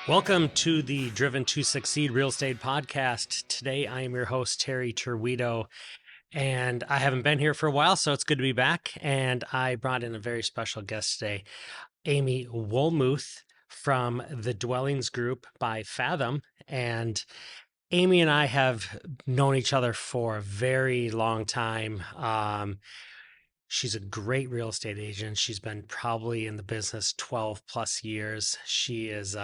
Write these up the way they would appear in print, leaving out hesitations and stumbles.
Welcome to the Driven to Succeed Real Estate Podcast. Today, I am your host, Terry Torwedo, and I haven't been here for a while, so it's good to be back. And I brought in a very special guest today, Amy Wollmuth from the Dwellings Group by Fathom. And Amy and I have known each other for a very long time. She's a great real estate agent. She's been probably in the business 12 plus years. She is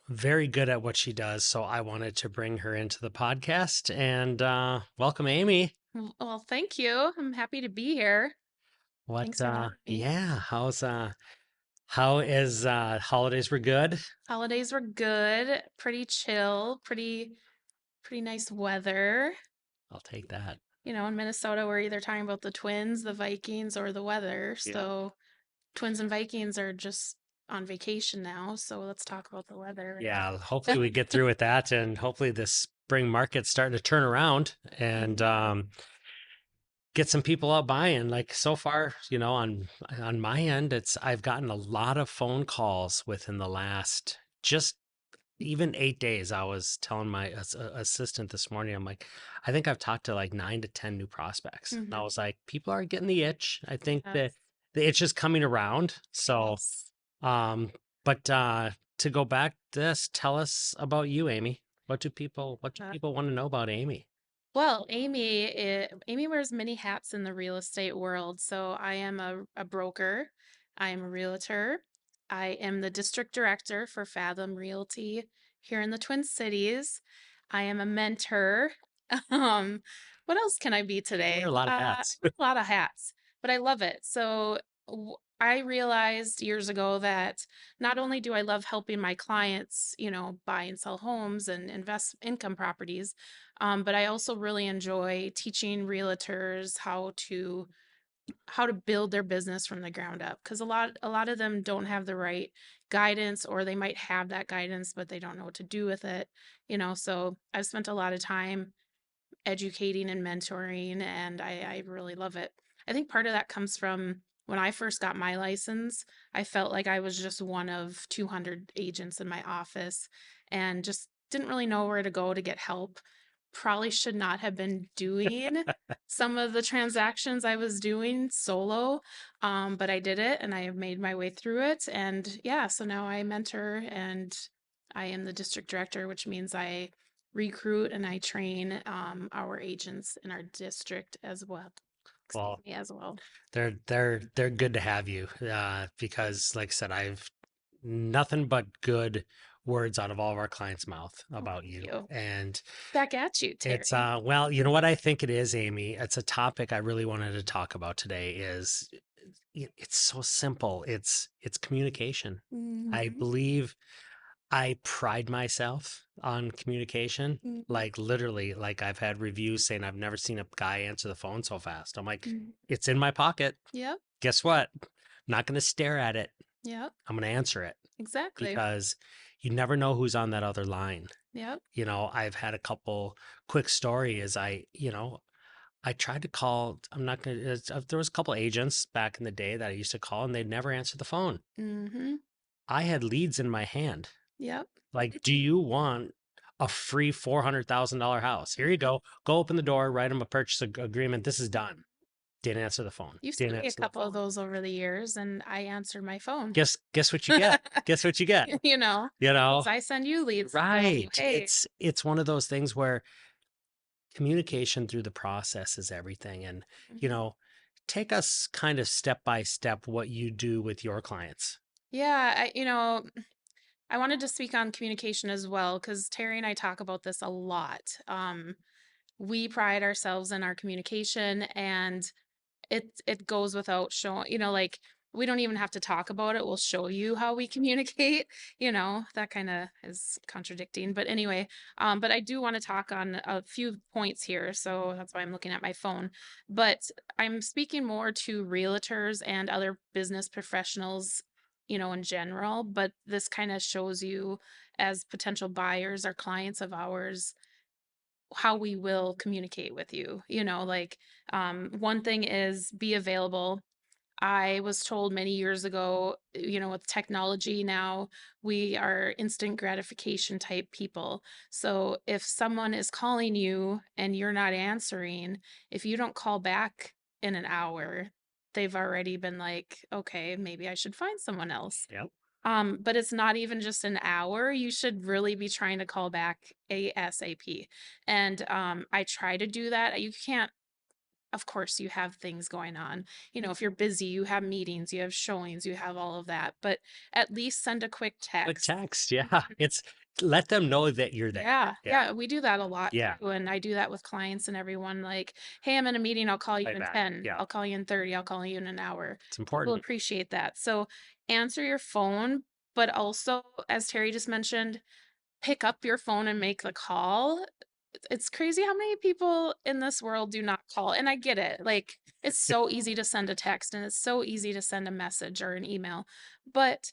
very good at what she does. So I wanted to bring her into the podcast and welcome, Amy. Well, thank you. I'm happy to be here. What, Thanks for having me. yeah, how is, holidays were good? Holidays were good, pretty chill, pretty nice weather. I'll take that. In Minnesota, we're either talking about the Twins, the Vikings, or the weather. Yeah. So, Twins and Vikings are just on vacation now. So, let's talk about the weather. Yeah. Hopefully we get through with that and hopefully this spring market's starting to turn around and, get some people out buying. Like so far, on my end, I've gotten a lot of phone calls within the last just even 8 days. I was telling my assistant this morning, I'm like, I think I've talked to like 9 to 10 new prospects. And I Mhm. was like, people are getting the itch. I think that Yes. the itch is coming around. So, Yes. um, but to go back to this, tell us about you, Amy. What do people want to know about Amy? Well, Amy wears many hats in the real estate world. So I am a broker, I am a realtor, I am the district director for Fathom Realty here in the Twin Cities. I am a mentor. Um, what else can I be You today? wear a lot of hats. A lot of hats, but I love it. I realized years ago that not only do I love helping my clients, buy and sell homes and invest income properties, but I also really enjoy teaching realtors how to build their business from the ground up because a lot of them don't have the right guidance, or they might have that guidance but they don't know what to do with it. So I've spent a lot of time educating and mentoring, and I really love it. I think part of that comes from when I first got my license. I felt like I was just one of 200 agents in my office and just didn't really know where to go to get help. Probably should not have been doing some of the transactions I was doing solo, but I did it and I have made my way through it. And yeah, so now I mentor and I am the district director, which means I recruit and I train our agents in our district as well. Excuse Well, me, as well. they're good to have you because, like I said, I've nothing but good words out of all of our clients' mouth Oh, about thank you. you. And Back at you, it's Terry. well, you know what I think it is, Amy. It's a topic I really wanted to talk about today. It's so simple. It's communication. I Hmm. believe I pride myself on communication. Hmm. Like literally, like I've had reviews saying I've never seen a guy answer the phone so fast. I'm like, Hmm. it's in my pocket. Yep. Guess what? I'm not going to stare at it. Yep. I'm going to answer it Exactly. because you never know who's on that other line. Yep. I've had a couple quick story as I tried to call. I'm not going to, there was a couple agents back in the day that I used to call and they'd never answer the phone. Hmm. I had leads in my hand. Yep. Like, do you want a free $400,000 house? Here you go. Go open the door, write them a purchase agreement. This is done. Didn't answer the phone. You've Didn't sent me a answer the couple of phone. those over the years, and I answered my phone. Guess what you get? Guess what you get? you know, You know, 'cause I send you leads to tell you, right. hey. It's one of those things where communication through the process is everything. And, you Mhm. know, take us kind of step by step what you do with your clients. Yeah, I wanted to speak on communication as well because Terry and I talk about this a lot. We pride ourselves in our communication, and it goes without showing. Like, we don't even have to talk about it. We'll show you how we communicate. That kind of is contradicting, but anyway. But I do want to talk on a few points here, so that's why I'm looking at my phone. But I'm speaking more to realtors and other business professionals, in general. But this kind of shows you, as potential buyers or clients of ours, how we will communicate with you. Like, one thing is be available. I was told many years ago, with technology now, we are instant gratification type people. So if someone is calling you and you're not answering, if you don't call back in an hour, they've already been like, okay, maybe I should find someone else. Yep. But it's not even just an hour. You should really be trying to call back ASAP. And I try to do that. You can't, of course, you have things going on. If you're busy, you have meetings, you have showings, you have all of that, but at least send a quick Quick text. text. Yeah. It's let them know that you're there. Yeah, Yeah. yeah, we do that a lot Yeah. too, and I do that with clients and everyone, like, "Hey, I'm in a meeting, I'll call you Play in back. 10, Yeah. I'll call you in 30, I'll call you in an hour." It's People important. appreciate that. So, answer your phone, but also, as Terry just mentioned, pick up your phone and make the call. It's crazy how many people in this world do not call, and I get it, like, it's so easy to send a text, and it's so easy to send a message or an email, but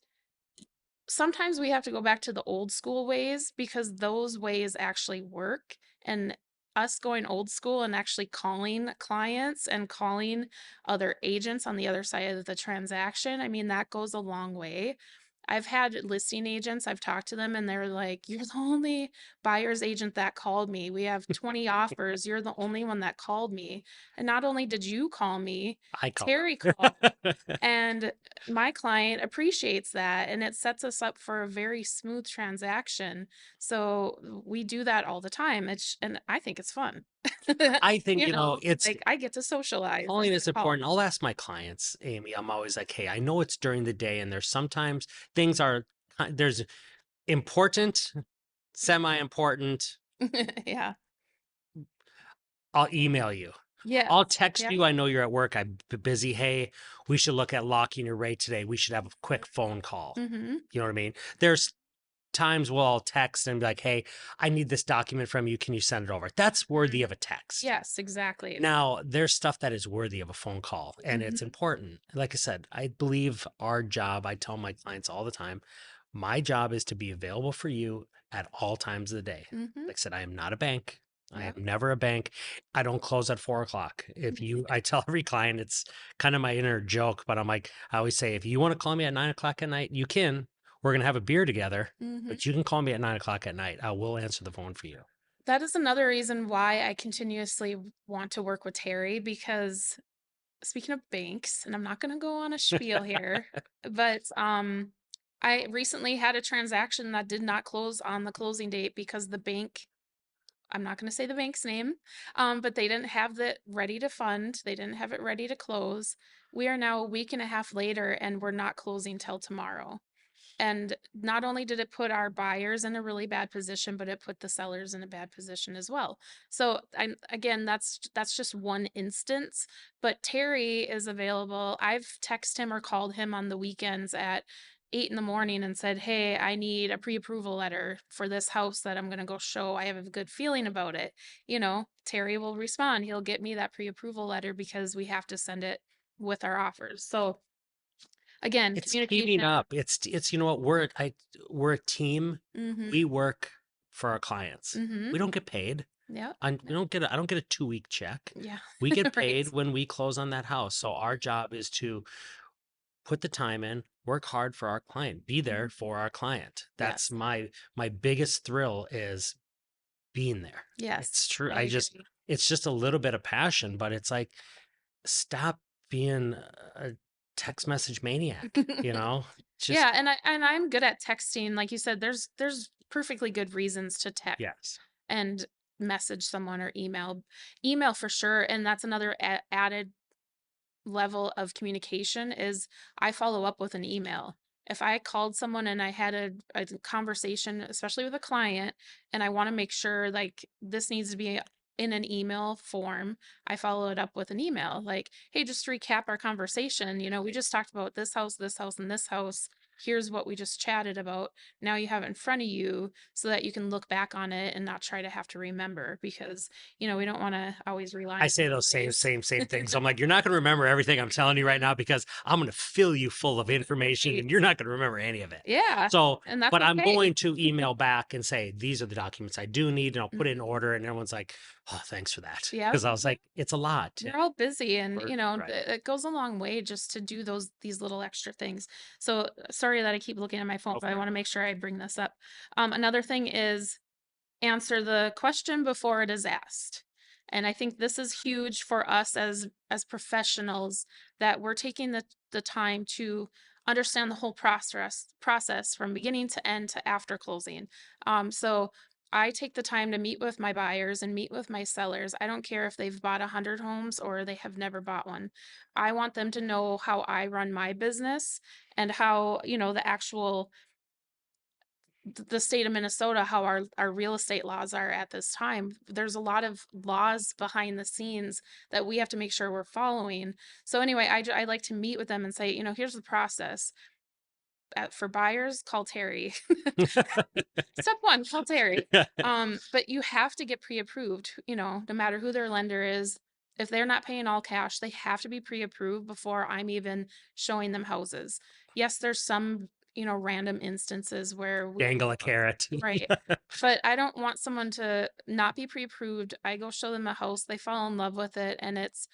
sometimes we have to go back to the old school ways because those ways actually work. And us going old school and actually calling clients and calling other agents on the other side of the transaction, I mean, that goes a long way. I've had listing agents, I've talked to them and they're like, "You're the only buyer's agent that called me. We have 20 offers. You're the only one that called me. And not only did you call me, I call Terry them. called." And my client appreciates that, and it sets us up for a very smooth transaction. So we do that all the time. And I think it's fun. I think, it's Like I get to socialize calling and is call. important. I'll ask my clients, Amy, I'm always like, hey, I know it's during the day and there's sometimes things are, there's important, semi important. Yeah. I'll email you. Yes. I'll text Yeah. you. I know you're at work. I'm busy. Hey, we should look at locking your rate today. We should have a quick phone call. Mm-hmm. You know what I mean? There's times we'll all text and be like, hey, I need this document from you. Can you send it over? That's worthy of a text. Yes, exactly. Now, there's stuff that is worthy of a phone call and it's Mm-hmm. important. Like I said, I believe our job, I tell my clients all the time, my job is to be available for you at all times of the day. Mm-hmm. Like I said, I am not a bank. I am Yep. never a bank. I don't close at 4 o'clock. I tell every client, it's kind of my inner joke, but I'm like, I always say, if you want to call me at 9 o'clock at night, you can. We're going to have a beer together, Mm-hmm. but you can call me at 9 o'clock at night. I will answer the phone for you. That is another reason why I continuously want to work with Terry because speaking of banks, and I'm not gonna go on a spiel here, but I recently had a transaction that did not close on the closing date because the bank, I'm not gonna say the bank's name, but they didn't have it ready to fund. They didn't have it ready to close. We are now a week and a half later, and we're not closing till tomorrow. And not only did it put our buyers in a really bad position, but it put the sellers in a bad position as well. So I'm again, that's just one instance. But Terry is available. I've texted him or called him on the weekends at 8 in the morning and said, "Hey, I need a pre-approval letter for this house that I'm gonna go show. I have a good feeling about it." Terry will respond. He'll get me that pre-approval letter because we have to send it with our offers. So again, It's teaming communication. up. It's you know what, we're a team. Mm-hmm. We work for our clients. Mm-hmm. We don't get paid. Yep. We don't get I don't get a 2 week check. Yeah. We get Right. paid when we close on that house. So our job is to put the time in, work hard for our client, be there Mhm. for our client. That's Yes. my biggest thrill is being there. Yes. It's true. I agree. It's just a little bit of passion, but it's like stop being a text message maniac, you know? Just Yeah, and I'm good at texting. Like you said, there's perfectly good reasons to text yes. and message someone or email. Email for sure, and that's another added level of communication is I follow up with an email. If I called someone and I had a conversation, especially with a client, and I want to make sure like this needs to be in an email form, I follow it up with an email. Like, hey, just to recap our conversation, we just talked about this house, and this house. Here's what we just chatted about. Now you have it in front of you so that you can look back on it and not try to have to remember because, we don't want to always rely I on say those memories. same things. I'm like, you're not going to remember everything I'm telling you right now because I'm going to fill you full of information Right. and you're not going to remember any of it. Yeah, So, and that's but I'm okay. going to email back and say, these are the documents I do need, and I'll put it in Mhm. order. And everyone's like, Oh, thanks for that. Yep. Because I was like, it's a lot. We're all busy and, For right. it goes a long way just to do these little extra things. So, sorry that I keep looking at my phone, Go but I for it. want to make sure I bring this up. Another thing is answer the question before it is asked. And I think this is huge for us as professionals, that we're taking the time to understand the whole process from beginning to end to after closing. So I take the time to meet with my buyers and meet with my sellers. I don't care if they've bought 100 homes or they have never bought one. I want them to know how I run my business and how, the actual the state of Minnesota, how our real estate laws are at this time. There's a lot of laws behind the scenes that we have to make sure we're following. So anyway, I like to meet with them and say, here's the process. For buyers, call Terry. Step one, call Terry. But you have to get pre-approved, no matter who their lender is. If they're not paying all cash, they have to be pre-approved before I'm even showing them houses. Yes, there's some, random instances where we Dangle a carrot. right. But I don't want someone to not be pre-approved. I go show them a house, they fall in love with it, and it's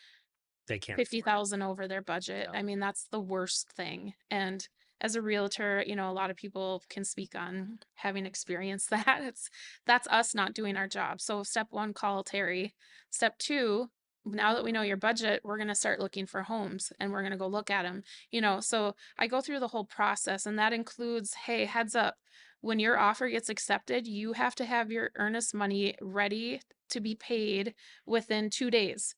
They can't afford it. 50,000 over their budget. Yeah. I mean, that's the worst thing. And as a realtor, a lot of people can speak on having experienced that. That's us not doing our job. So step one, call Terry. Step two, now that we know your budget, we're going to start looking for homes and we're going to go look at them. So I go through the whole process, and that includes, hey, heads up, when your offer gets accepted, you have to have your earnest money ready to be paid within 2 days.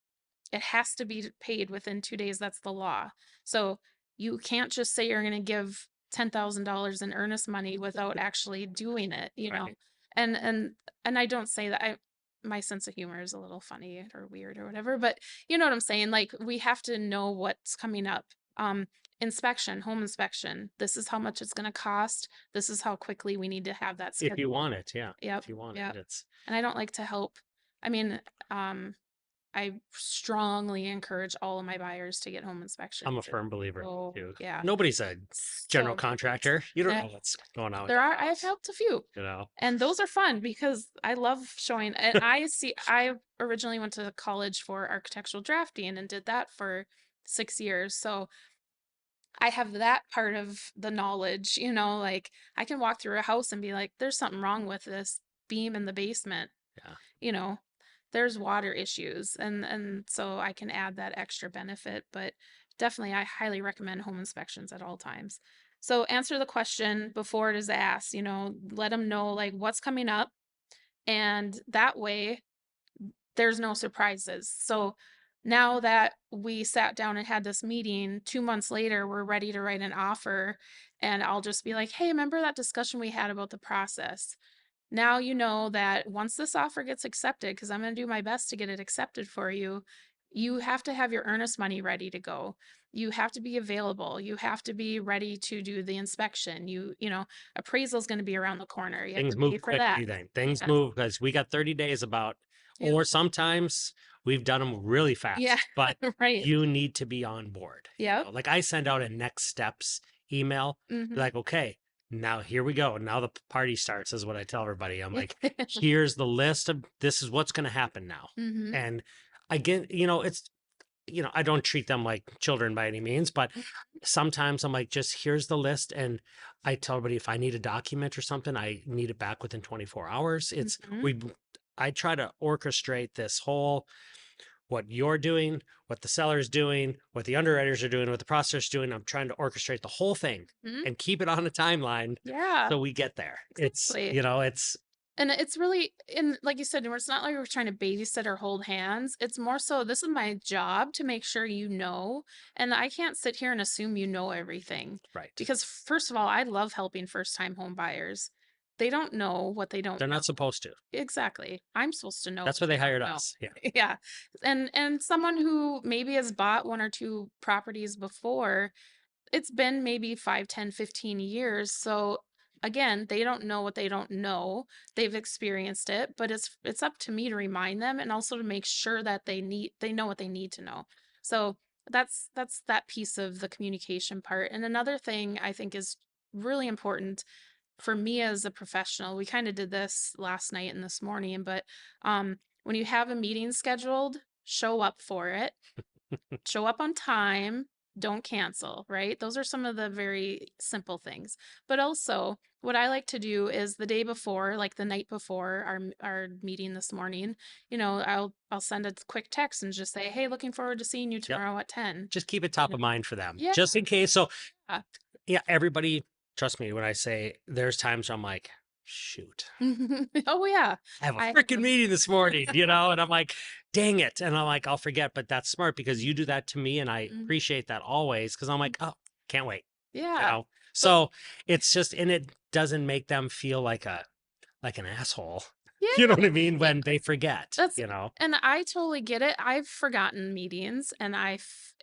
It has to be paid within 2 days, that's the law. So, you can't just say you're gonna give $10,000 in earnest money without actually doing it, you know? Right. And and and I don't say that, I my sense of humor is a little funny or weird or whatever, but you know what I'm saying? Like, we have to know what's coming up. Um, home inspection, this is how much it's gonna cost, this is how quickly we need to have that If you scheduled. want it, yeah. Yep, If you want it, yep. it's And I don't like to help. I mean, um I strongly encourage all of my buyers to get home I'm a inspections. It's firm believer so too. yeah, Nobody's a general so important. contractor. You don't Eh, know what's going on with there that are I've house, helped a few, you know? and those are fun because I love showing, and I originally went to college for architectural drafting and did that for 6 years, so I have that part of the knowledge, like, I can walk through a house and be like, "There's something wrong with this beam in the basement." Yeah. you know there's water issues, and so I can add that extra benefit. But definitely I highly recommend home inspections at all times. So answer the question before it is asked, let them know like what's coming up, and that way there's no surprises. So now that we sat down and had this meeting, 2 months later we're ready to write an offer, and I'll just be like, hey, remember that discussion we had about the process? Now you know that once this offer gets accepted, because I'm going to do my best to get it accepted for you, you have to have your earnest money ready to go. You have to be available. You have to be ready to do the inspection. Appraisal is going to be around the corner. You have Things to pay move for that. quickly then. Things Yes. move because we got 30 days about, Yep. or sometimes we've done them really Yeah. fast, but Right. you need to be on board. Yep. Like I send out a next steps email, be Mm-hmm. like, okay, now here we go. Now the party starts, is what I tell everybody. I'm like, here's the list of this is what's going to happen now. Mm-hmm. And again, it's I don't treat them like children by any means, but sometimes I'm like, just here's the list. And I tell everybody if I need a document or something, I need it back within 24 hours. Mm-hmm. I try to orchestrate this whole what you're doing, what the seller's doing, what the underwriters are doing, what the processor's doing. I'm trying to orchestrate the whole thing Mm-hmm. and keep it on a timeline Yeah. so we get there. Exactly. It's And it's really, and like you said, it's not like we're trying to babysit or hold hands. It's more so this is my job to make sure you know. And I can't sit here and assume you know everything. right. Because first of all, I love helping first time home buyers. They don't know what they don't They're know. not supposed to. Exactly. I'm supposed to know That's what why they they don't hired know. us. Yeah. Yeah. And someone who maybe has bought one or two properties before, it's been maybe 5, 10, 15 years. So again, they don't know what they don't know. They've experienced it, but it's up to me to remind them and also to make sure that they know what they need to know. So that's that piece of the communication part. And another thing I think is really important for me as a professional, we kind of did this last night and this morning, but when you have a meeting scheduled, show up for it, show up on time, don't cancel, right? Those are some of the very simple things. But also, what I like to do is the day before, like the night before our meeting this morning, I'll send a quick text and just say, "Hey, looking forward to seeing you Yep. tomorrow at 10." Just keep it You top know. of mind for them, Yeah. just in case. So Yeah. yeah, everybody, trust me when I say there's times where I'm like, shoot, Oh yeah. I have a I have freaking meeting this morning, and I'm like, dang it. And I'm like, I'll forget, but that's smart because you do that to me. And I Mhm. appreciate that always because I'm like, oh, can't wait, you Yeah. know? But So it's just, and it doesn't make them feel like an asshole. You know yeah. what I mean? Yeah. When they forget, That's and I totally get it. I've forgotten meetings and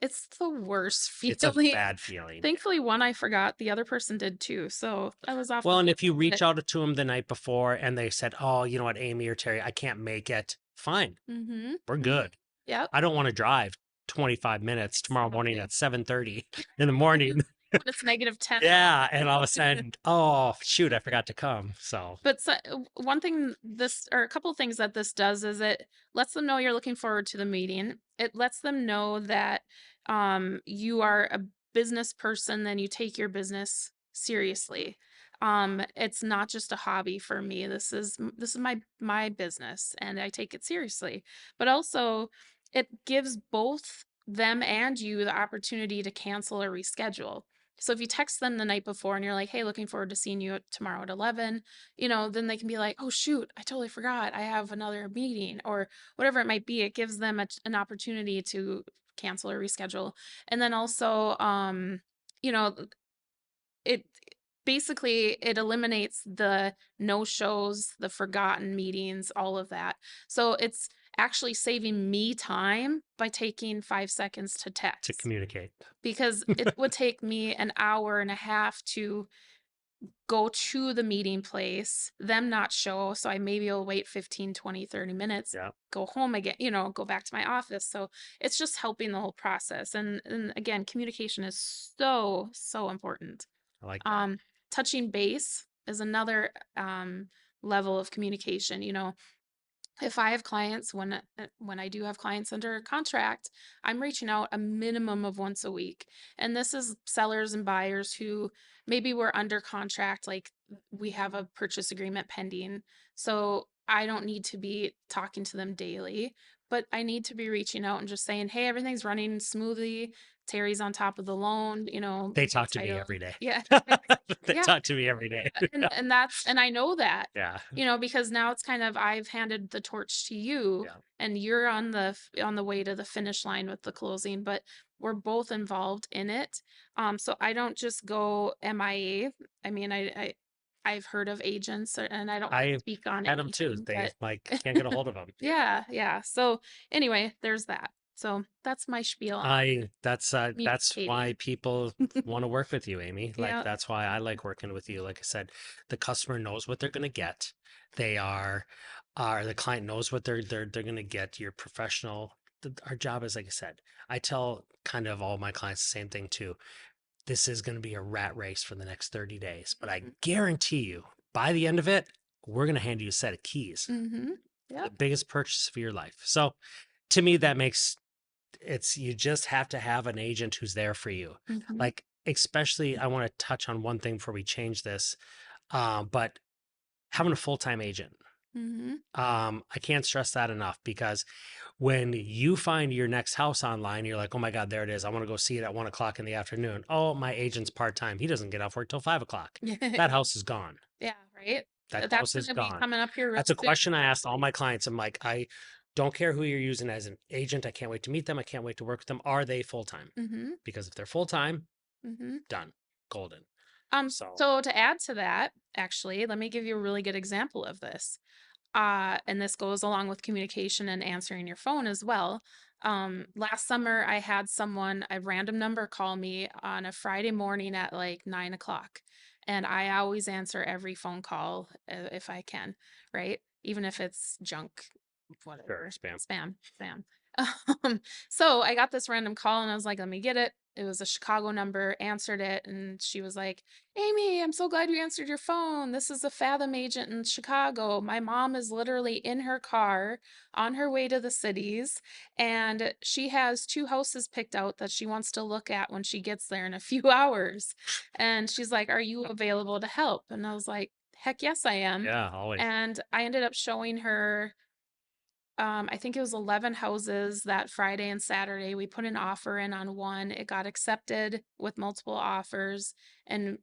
it's the worst it's a feeling. bad feeling. Thankfully, one I forgot, the other person did too. So I was off the Well, and hook. if you reach But out to them the night before and they said, oh, you know what, Amy or Terry, I can't make it. Fine. mm-hmm. We're Mm-hmm. good. Yep. I don't want to drive 25 minutes tomorrow morning Exactly. at 7:30 in the morning. When it's -10 Yeah, outside. and all of a sudden, oh shoot, I forgot to come. So But one thing this, or a couple things that this does is it lets them know you're looking forward to the meeting. It lets them know that you are a business person, then you take your business seriously. It's not just a hobby for me. This is my business, and I take it seriously. But also, it gives both them and you the opportunity to cancel or reschedule. So if you text them the night before and you're like, "Hey, looking forward to seeing you tomorrow at 11," then they can be like, "Oh, shoot, I totally forgot. I have another meeting," or whatever it might be. It gives them an opportunity to cancel or reschedule. And then also, you know, it basically it eliminates the no shows, the forgotten meetings, all of that. So it's actually saving me time by taking 5 seconds to to text, communicate. because it would take me an hour and a half to go to the meeting place, them not show, so I maybe will wait 15, 20, 30 minutes, Yeah, go home again, go back to my office. So it's just helping the whole process. And again, communication is so, so important. I like that. Um, Touching base is another level of communication. If I have clients, when I do have clients under contract, I'm reaching out a minimum of once a week. And this is sellers and buyers who maybe we're under contract, like we have a purchase agreement pending. So I don't need to be talking to them daily, but I need to be reaching out and just saying, "Hey, everything's running smoothly. Terry's on top of the loan, They the talk to me title." every day. Yeah. They Yeah. talk to me every day. And I know that, Yeah, because now it's kind of I've handed the torch to you, yeah. and you're on the way to the finish line with the closing, but we're both involved in it. So I don't just go MIA. I mean, I've heard of agents, and I don't want to I speak on had them too. anything, They but like can't get a hold of them. yeah, yeah. So anyway, there's that. So that's my spiel on That's why communicating. people want to work with you, Amy. Like Yeah. that's why I like working with you. Like I said, the customer knows what they're going to get. They are the client knows what they're going to get. You're professional. Our job is, like I said, I tell kind of all my clients the same thing too. This is going to be a rat race for the next 30 days, but I guarantee you by the end of it, we're going to hand you a set of keys Mm-hmm. for the Yep. biggest purchase of your life. So to me, that makes you just have to have an agent who's there for you. Mm-hmm. Like, especially, I want to touch on one thing before we change this, but having a full time agent. Mm-hmm. I can't stress that enough because when you find your next house online, you're like, oh my God, there it is. I want to go see it at 1 o'clock in the afternoon. Oh, my agent's part time. He doesn't get off work till 5 o'clock. That house is gone. Yeah, right? That That's house is gonna be gone. coming up here real That's a soon, question I asked all hopefully. my clients. I'm like, I don't care who you're using as an agent. I can't wait to meet them. I can't wait to work with them. Are they full time? Mhm, Because if they're full time, mhm. done, golden. So So to add to that, actually, let me give you a really good example of this. And this goes along with communication and answering your phone as well. Last summer, I had a random number, call me on a Friday morning at like 9 o'clock. And I always answer every phone call if I can, right? Even if it's junk, sure, whatever, spam. spam, spam. So I got this random call and I was like, let me get it. It was a Chicago number, answered it, and she was like, Amy, I'm so glad you answered your phone. This is a Fathom agent in Chicago. My mom is literally in her car on her way to the cities, and she has two houses picked out that she wants to look at when she gets there in a few hours. And she's like, are you available to help? And I was like, heck yes, I am. Yeah, always. And I ended up showing her I think it was 11 houses that Friday and Saturday. We put an offer in on one. It got accepted with multiple offers and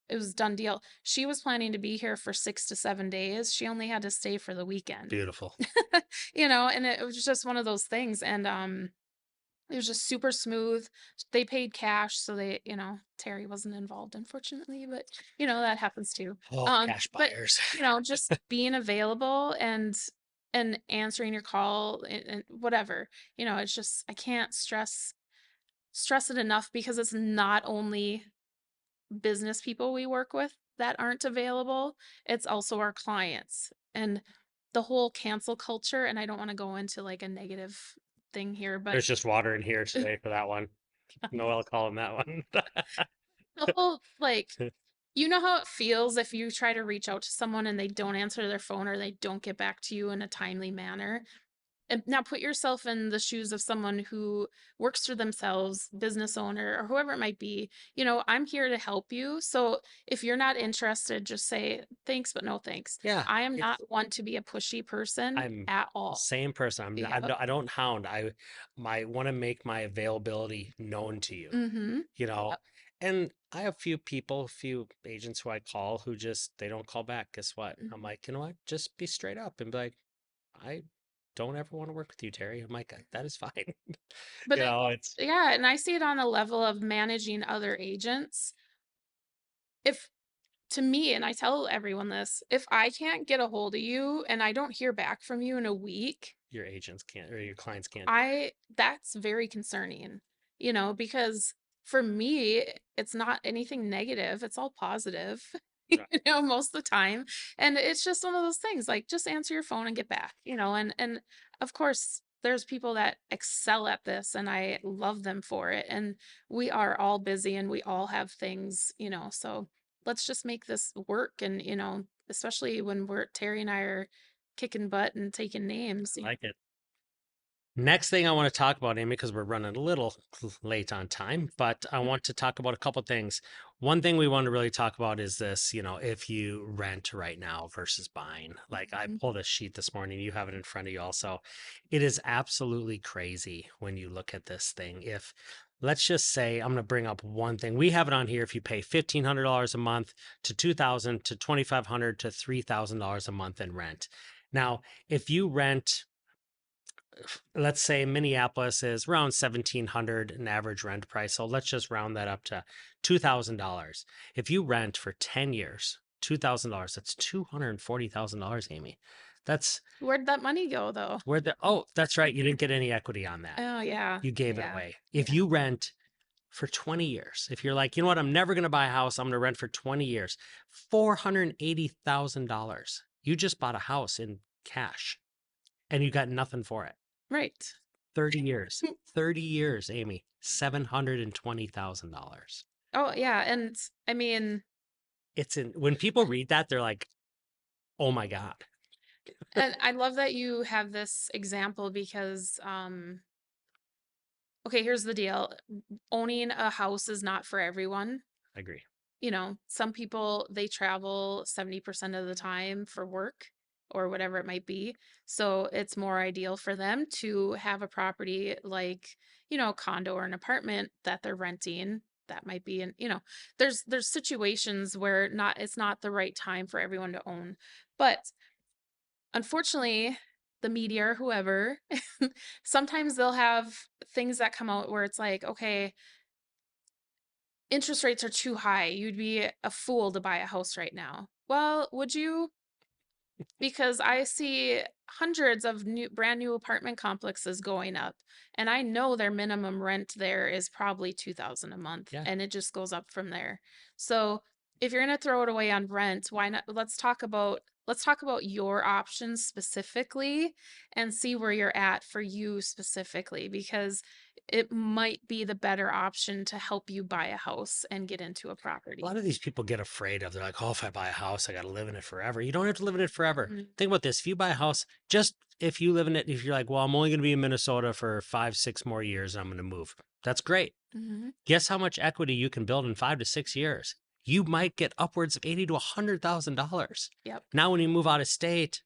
it was done deal. She was planning to be here for 6 to 7 days. She only had to stay for the weekend. Beautiful. And it was just one of those things. And it was just super smooth. They paid cash, so Terry wasn't involved, unfortunately, but that happens too. Oh, cash But buyers. just being available and answering your call and whatever. It's just I can't stress it enough because it's not only business people we work with that aren't available, it's also our clients. And the whole cancel culture, and I don't want to go into like a negative thing here, but There's just water in here today for that one. No alcohol in that one. the whole like you know how it feels if you try to reach out to someone and they don't answer their phone or they don't get back to you in a timely manner. And now put yourself in the shoes of someone who works for themselves, business owner, or whoever it might be. I'm here to help you. So if you're not interested, just say thanks, but no thanks. Yeah, I am it's not one to be a pushy person I'm at the all. same person. Yep. I don't hound. I want to make my availability known to you, Mm-hmm. you know. Yep. And I have a few agents who I call who just they don't call back. Guess what? I'm Mhm. like, you know what? Just be straight up and be like, I don't ever want to work with you, Terry. I'm like, that is fine. But You know, it's yeah, and I see it on a level of managing other agents. If to me, and I tell everyone this, if I can't get a hold of you and I don't hear back from you in a week, your agents can't or your clients can't do I that's very concerning, because for me, it's not anything negative, it's all positive, that. Right. most of the time. And it's just one of those things, like just answer your phone and get back, and of course there's people that excel at this and I love them for it. And we are all busy and we all have things, so let's just make this work. And, especially when Terry and I are kicking butt and taking names. I like it. Next thing I want to talk about, Amy, because we're running a little late on time, but I want to talk about a couple things. One thing we want to really talk about is this, if you rent right now versus buying. Like I Mhm. pulled a sheet this morning, you have it in front of you also. It is absolutely crazy when you look at this thing. If let's just say I'm going to bring up one thing. We have it on here if you pay $1,500 a month to 2,000 to 2,500 to $3,000 a month in rent. Now, if you rent let's say Minneapolis is around 1,700 an average rent price. So let's just round that up to $2,000. If you rent for 10 years, $2,000, that's $240,000, Amy. That's Where'd that money go though? oh, that's right. You didn't get any equity on that. Oh yeah. You gave it Yeah. away. If Yeah. you rent for 20 years, if you're like, you know what, I'm never going to buy a house, I'm going to rent for 20 years, $480,000. You just bought a house in cash and you got nothing for it. Right. 30 years. 30 years, Amy. $720,000. Oh yeah. And I mean, It's in when people read that, they're like, "Oh my God." and I love that you have this example because okay, here's the deal. Owning a house is not for everyone. I agree. Some people they travel 70% of the time for work or whatever it might be. So it's more ideal for them to have a property like, condo or an apartment that they're renting. That might be there's situations where not it's not the right time for everyone to own. But unfortunately, the media or whoever, sometimes they'll have things that come out where it's like, okay, interest rates are too high. You'd be a fool to buy a house right now. Well, would you? Because I see hundreds of brand new apartment complexes going up, and I know their minimum rent there is probably 2,000 a month, Yeah. and it just goes up from there. So if you're gonna throw it away on rent, why not? Let's talk about let's talk about your options specifically and see where you're at for you specifically, because it might be the better option to help you buy a house and get into a A lot property. of these people get afraid of, they're like, oh, if I buy a house, I got to live in it forever. You don't have to live in it forever. Mhm. Think about this. If you buy a house, just if you live in it, if you're like, well, I'm only going to be in Minnesota for 5, 6 more years and I'm going to move. That's great. Mhm. Guess how much equity you can build in 5 to 6 years? You might get upwards of 80 to $100,000. Yep. Now, when you move out of state,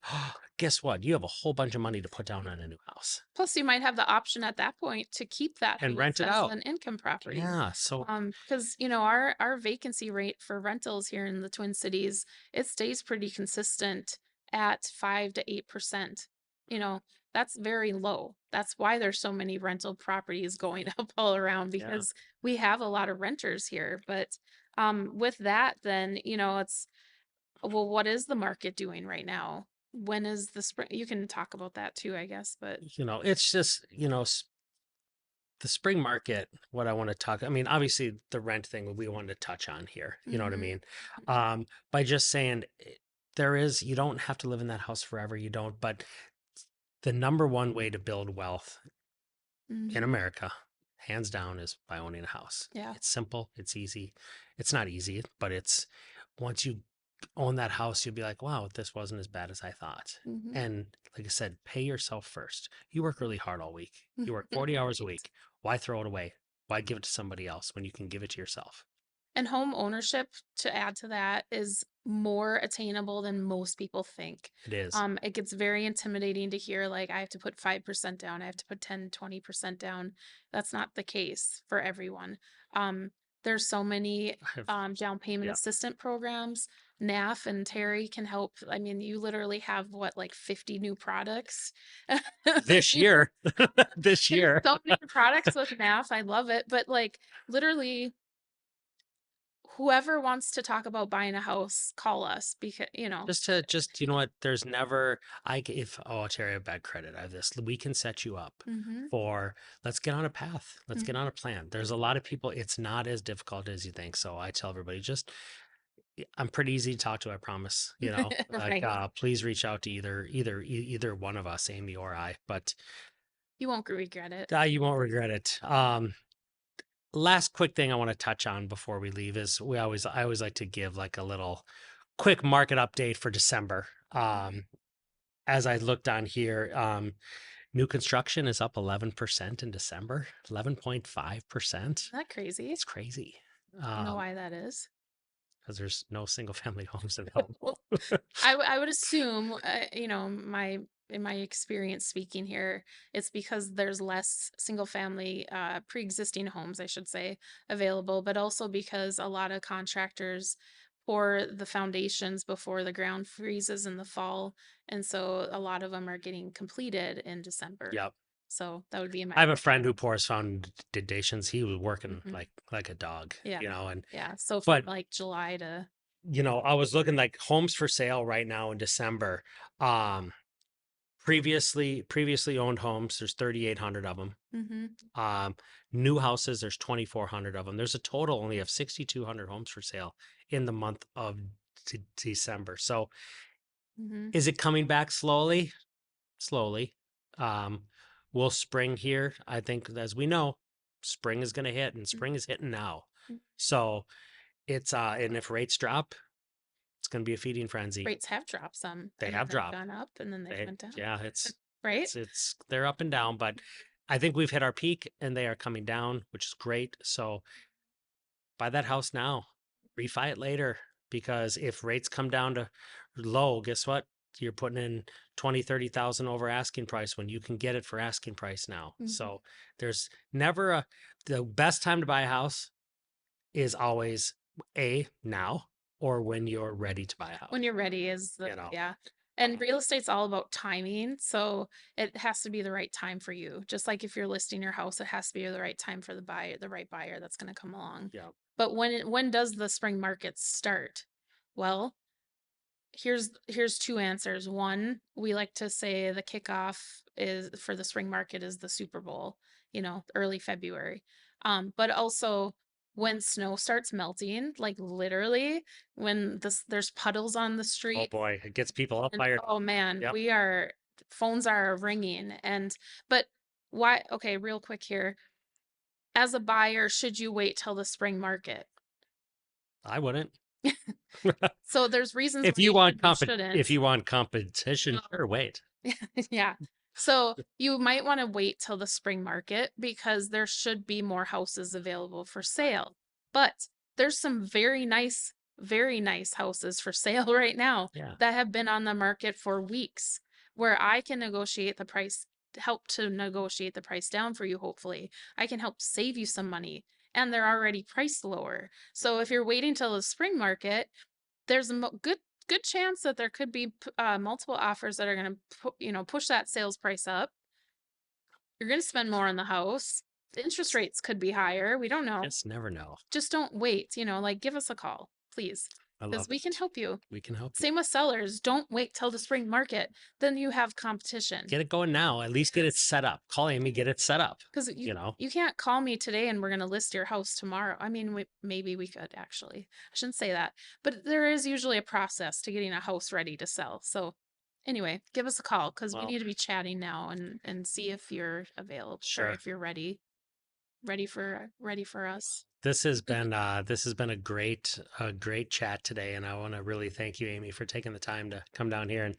guess what? You have a whole bunch of money to put down on a new house Plus, you might have the option at that point to keep that and house rent it as out. an income property. Yeah. So, Because our vacancy rate for rentals here in the Twin Cities, it stays pretty consistent at 5 to 8%. You know, that's very low. That's why there's so many rental properties going up all around, yeah. because we have a lot of renters here. But with that, then it's, well, what is the market doing right now? When is the spring? You can talk about that too, I guess. But It's just, the spring market, what I want to talk, I mean, obviously the rent thing we wanted to touch on here, you know what I hmm mean? By just saying there is, you don't have to live in that house forever. You don't, but the number one way to build wealth in hmm America, hands down, is by owning a house. yeah. It's simple, it's easy. It's not easy, but it's once you own that house, you'll be like, wow, this wasn't as bad as I thought. hmm And like I said, pay yourself first. You work really hard all week. You work 40 hours a Right. week. Why throw it away? Why give it to somebody else when you can give it to yourself? And home ownership, to add to that, is more attainable than most people think. It is. It gets very intimidating to hear, like, I have to put 5% down, I have to put 10, 20% down. That's not the case for everyone. There's so many I've, down payment yeah. assistant programs. NAF and Terry can help. I mean, you literally have what, like 50 new products? This year, this There's year, so many products with NAF. I love it. But like literally whoever wants to talk about buying a house, call us because, just you know what? There's never if oh Terry, I have bad credit. I have this. We can set you up mm-hmm, for. Let's get on a path. Let's get mm-hmm. on a plan. There's a lot of people. It's not as difficult as you think. So I tell everybody, just I'm pretty easy to talk to. I promise. Like Right. please reach out to either one of us, Amy or I. But You won't regret it. you won't regret it. Last quick thing I want to touch on before we leave is I always like to give like a little quick market update for December. As I looked on here, new construction is up 11% in December, 11.5%. Isn't that crazy? It's crazy. Don't know why that is. Because there's no single family homes available. I would assume, my in my experience speaking here, it's because there's less single family pre-existing homes, I should say, available, but also because a lot of contractors pour the foundations before the ground freezes in the fall, and so a lot of them are getting completed in December. Yep. So that would be my I have a friend who pours foundations. He was working mhm. like a dog, Yeah. and Yeah. So from but like July to I was looking like homes for sale right now in December. Um, previously owned homes, there's 3,800 of them. hmm Um, New houses, there's 2,400 of them. There's a total only of 6,200 homes for sale in the month of December. So hmm is it coming back slowly? Slowly. Um, will spring here? I think, as we know, spring is going to hit, and spring is hitting now. So it's and if rates drop, it's going to be a feeding frenzy. rates have dropped some They and then have they've dropped. gone up and then they've They went down, Yeah, right? it's they're up and down, but I think we've hit our peak and they are coming down, which is great. So buy that house now, refi it later, because if rates come down to low, guess what? You're putting in 20, 30,000 over asking price when you can get it for asking price now. Mhm. So there's never the best time to buy a house is always now or when you're ready to buy a house, When you're ready is you know. yeah. And real estate's all about timing, so it has to be the right time for you. Just like if you're listing your house, it has to be the right time for the right buyer that's going to come along. Yeah. But when does the spring market start? Well, here's two answers. One, we like to say the kickoff is for the spring market is the Super Bowl, early February. But also when snow starts melting, like literally when there's puddles on the Oh street. boy, it gets people all And fired oh up. man, Yep. phones are ringing. And but why, okay, real quick here. As a buyer, should you wait till the spring market? I wouldn't. So there's reasons why you should and If shouldn't. you want competition, Well, sure, wait. yeah. So you might want to wait till the spring market because there should be more houses available for sale. But there's some very nice houses for sale right now Yeah. that have been on the market for weeks where I can negotiate the price, help to negotiate the price down for you, hopefully. I can help save you some money and they're already priced lower. So if you're waiting till the spring market, there's a good chance that there could be multiple offers that are going to push that sales price up. You're going to spend more on the house. The interest rates could be higher. We don't know. Just never know. Just don't wait. Like give us a call, please, I because love we can it. help you. We can help you. Same with sellers. Don't wait till the spring market. Then you have competition. Get it going now. At least get it set up. Call Amy, get it set up. Because you can't call me today and we're going to list your house tomorrow. I mean, maybe we could actually. I shouldn't say that. But there is usually a process to getting a house ready to sell. So anyway, give us a call because we Well, need to be chatting now and see if you're available or sure. if you're ready for us. This has been a great chat today, and I want to really thank you, Amy, for taking the time to come down here and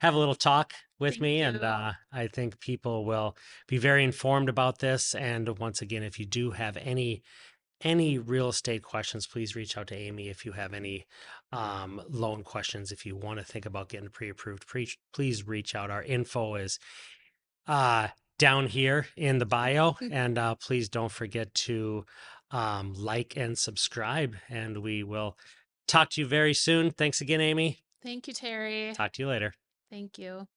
have a little talk with Thank me. And you. I think people will be very informed about this. And once again, if you do have any real estate questions, please reach out to Amy. If you have any loan questions, if you want to think about getting pre-approved, please reach out. Our info is uh, down here in the bio. And please don't forget to like and subscribe. And we will talk to you very soon. Thanks again, Amy. Thank you, Terry. Talk to you later. Thank you.